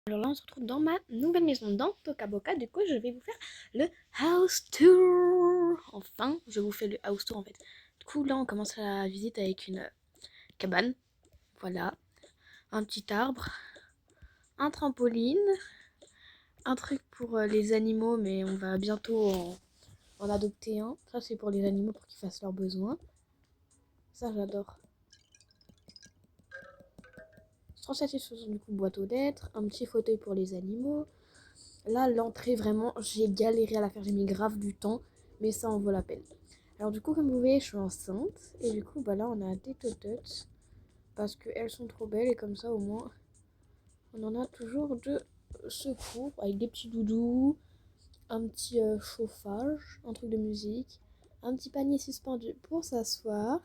Alors là, on se retrouve dans ma nouvelle maison dans Toca Boca. Du coup, je vais vous faire le house tour. Enfin, je vous fais le house tour en fait. Du coup, là, on commence la visite avec une cabane. Voilà. Un petit arbre. Un trampoline. Un truc pour les animaux, mais on va bientôt en adopter un. Ça, c'est pour les animaux pour qu'ils fassent leurs besoins. Ça, j'adore. 37,60 du coup, boîte aux lettres. Un petit fauteuil pour les animaux. Là, l'entrée, vraiment, j'ai galéré à la faire. J'ai mis grave du temps, mais ça en vaut la peine. Alors, du coup, comme vous voyez, je suis enceinte. Et du coup, bah là, on a des tototes. Parce qu'elles sont trop belles. Et comme ça, au moins, on en a toujours de secours. Avec des petits doudous, un petit chauffage, un truc de musique, un petit panier suspendu pour s'asseoir,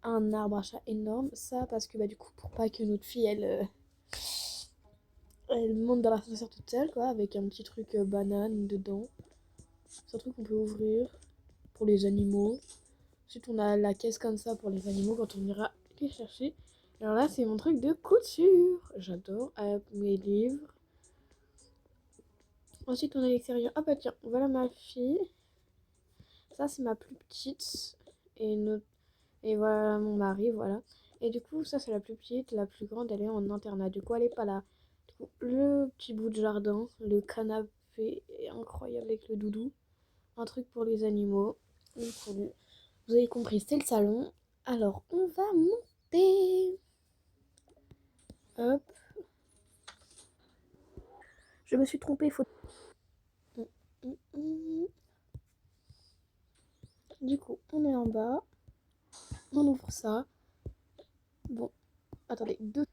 un arbre à chat énorme. Ça, parce que, bah, du coup, pour pas que notre fille, elle monte dans l'ascenseur toute seule, quoi. Avec un petit truc banane dedans. C'est un truc qu'on peut ouvrir pour les animaux. Ensuite, on a la caisse comme ça pour les animaux quand on ira les chercher. Alors là, c'est mon truc de couture. J'adore. Mes livres. Ensuite, on a l'extérieur. Ah bah tiens, voilà ma fille. Ça, c'est ma plus petite. Et voilà mon mari, voilà. Et du coup, ça, c'est la plus petite. La plus grande, elle est en internat. Du coup, elle est pas là. Du coup, le petit bout de jardin, le canapé est incroyable avec le doudou. Un truc pour les animaux. Vous avez compris, c'est le salon. Alors, on va monter. Hop. Je me suis trompée. Faut... Du coup, on est en bas. On ouvre ça. Bon, attendez. Deux.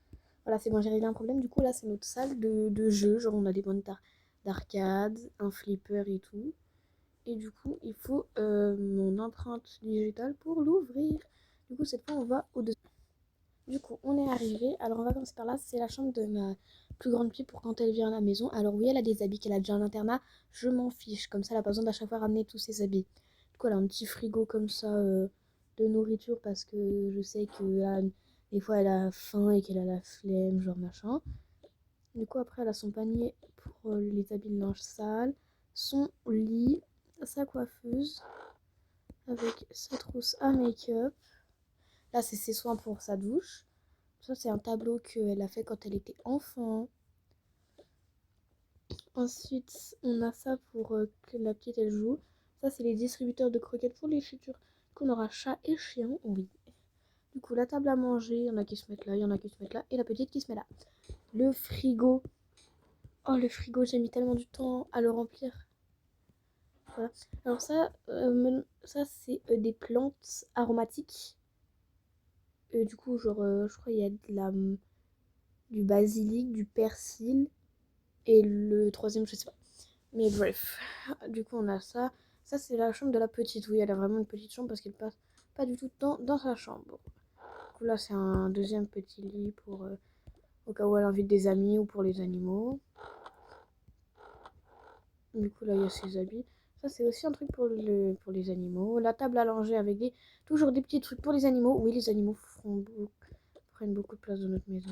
Voilà, c'est bon, j'ai réglé un problème. Du coup, là, c'est notre salle de jeu. Genre, on a des bandes d'arcade, un flipper et tout. Et du coup, il faut mon empreinte digitale pour l'ouvrir. Du coup, cette fois, on va au-dessus. Du coup, on est arrivé. Alors, on va commencer par là. C'est la chambre de ma plus grande fille pour quand elle vient à la maison. Alors, oui, elle a des habits qu'elle a déjà à l'internat. Je m'en fiche. Comme ça, elle n'a pas besoin d'à chaque fois ramener tous ses habits. Du coup, elle a un petit frigo comme ça de nourriture parce que je sais que là, des fois, elle a faim et qu'elle a la flemme, genre machin. Du coup, après, elle a son panier pour les habits de linge sale, son lit, sa coiffeuse avec sa trousse à make-up. Là, c'est ses soins pour sa douche. Ça, c'est un tableau qu'elle a fait quand elle était enfant. Ensuite, on a ça pour que la petite elle joue. Ça, c'est les distributeurs de croquettes pour les futurs. Qu'on aura chat et chien, oui. Du coup, la table à manger, il y en a qui se mettent là, il y en a qui se mettent là, et la petite qui se met là. Le frigo. Oh, le frigo, j'ai mis tellement du temps à le remplir. Voilà. Alors ça c'est des plantes aromatiques. Du coup, genre, je crois qu'il y a du basilic, du persil. Et le troisième, je sais pas. Mais bref, du coup, on a ça. Ça, c'est la chambre de la petite. Oui, elle a vraiment une petite chambre parce qu'elle passe pas du tout de temps dans sa chambre. Du coup, là, c'est un deuxième petit lit pour au cas où elle invite des amis ou pour les animaux. Du coup, là, il y a ses habits. Ça, c'est aussi un truc pour les animaux. La table à langer avec toujours des petits trucs pour les animaux. Oui, les animaux prennent beaucoup de place dans notre maison.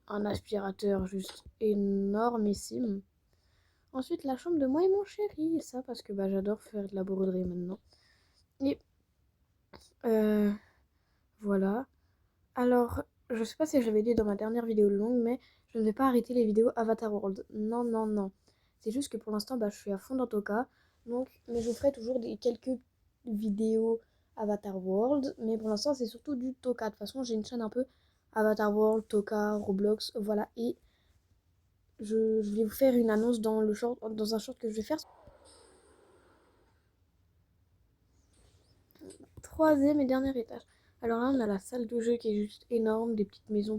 Un aspirateur juste énormissime. Ensuite, la chambre de moi et mon chéri. Et ça, parce que bah, j'adore faire de la broderie maintenant. Et voilà. Alors, je sais pas si j'avais dit dans ma dernière vidéo longue, mais je ne vais pas arrêter les vidéos Avatar World. Non, non, non. C'est juste que pour l'instant, bah, je suis à fond dans Toka. Donc, mais je ferai toujours quelques vidéos Avatar World. Mais pour l'instant, c'est surtout du Toka. De toute façon, j'ai une chaîne un peu Avatar World, Toka, Roblox, voilà. Et je vais vous faire une annonce dans dans un short que je vais faire. Troisième et dernier étage. Alors là, on a la salle de jeu qui est juste énorme, des petites maisons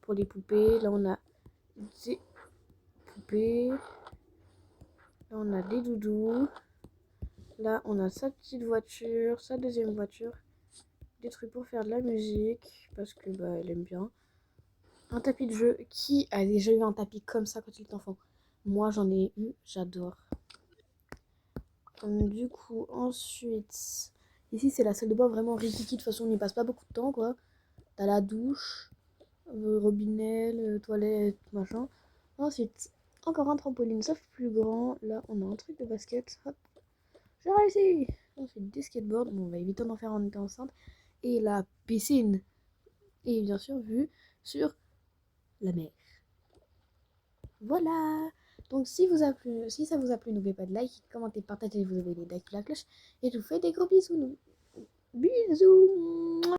pour les poupées. Là, on a des poupées. Là, on a des doudous. Là, on a sa petite voiture, sa deuxième voiture. Des trucs pour faire de la musique, parce que bah, elle aime bien. Un tapis de jeu. Qui a déjà eu un tapis comme ça quand il était enfant? Moi, j'en ai eu, j'adore. Du coup, ensuite, ici, c'est la salle de bain vraiment rikiki. De toute façon, on n'y passe pas beaucoup de temps, quoi. T'as la douche. robinet, toilette, machin. Ensuite, encore un trampoline, sauf plus grand. Là, on a un truc de basket. Hop, j'ai réussi. Ensuite, des skateboards. Bon, on va éviter d'en faire en étant enceinte. Et la piscine. Et bien sûr, vue sur la mer. Voilà. Donc, si ça vous a plu, n'oubliez pas de like, commenter, partager, vous avez les likes, la cloche. Et je vous fais des gros bisous. Bisous.